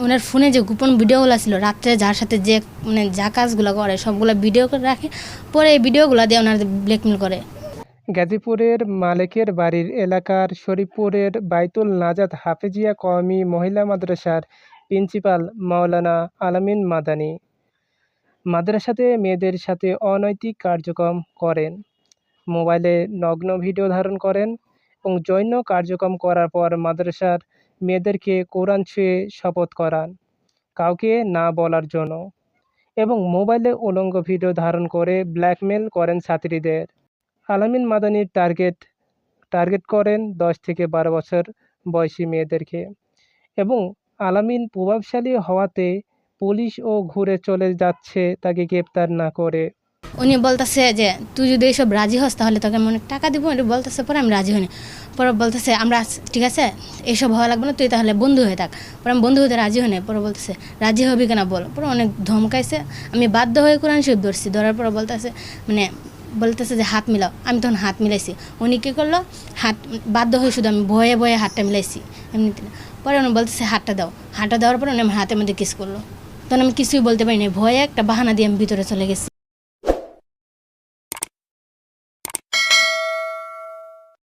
ওনার ফোনে যে গোপন ভিডিওগুলো ছিল রাত্রে যার সাথে যে মানে যা কাজগুলো করে সবগুলো ভিডিও করে রাখে, পরে এই ভিডিওগুলো দিয়ে ওনার ব্ল্যাকমেল করে। গাজীপুরের মালেকের বাড়ির এলাকার শরীফপুরের বাইতুল নাজাত হাফেজিয়া কওমি মহিলা মাদ্রাসার প্রিন্সিপাল মাওলানা আলামিন মাদানী মাদ্রাসাতে মেয়েদের সাথে অনৈতিক কার্যক্রম করেন, মোবাইলে নগ্ন ভিডিও ধারণ করেন এবং জৈন কার্যক্রম করার পর মাদ্রাসার মেয়েদেরকে কোরআন ছুঁয়ে শপথ করান কাউকে না বলার জন্য, এবং মোবাইলে উলঙ্গ ভিডিও ধারণ করে ব্ল্যাকমেল করেন ছাত্রীদের। আলামিন মাদানীর টার্গেট করেন 10 থেকে 12 বছর বয়সী মেয়েদেরকে, এবং আলামিন প্রভাবশালী হওয়াতে পুলিশও ঘুরে চলে যাচ্ছে তাকে গ্রেপ্তার না করে। উনি বলতেছে যে তুই যদি এইসব রাজি হস তাহলে তোকে আমি অনেক টাকা দিব, এটা বলতেছে। পরে আমি রাজি হইনি। পরে বলতেছে আমরা ঠিক আছে এইসব হওয়া লাগবে না, তুই তাহলে বন্ধু হয়ে থাক। পরে আমি বন্ধু হতে রাজি হইনি। পরে বলতেছে রাজি হবি কেনা বল। পরে অনেক ধমকাইছে, আমি বাধ্য হয়ে কোরআন শরীফ ধরছি। ধরার পরে বলতেছে যে হাত মিলাও। আমি তখন হাত মিলাইছি। উনি কী করলো, হাত বাধ্য হয়ে শুধু আমি ভয়ে ভয়ে হাতটা মিলাইছি এমনিতে। পরে উনি বলতেছে হাতটা দাও। হাতটা দেওয়ার পরে উনি আমার হাতের মধ্যে কিস করলো। তখন আমি কিছুই বলতে পারিনি, ভয়ে একটা বাহানা দিয়ে আমি ভিতরে চলে গেছি।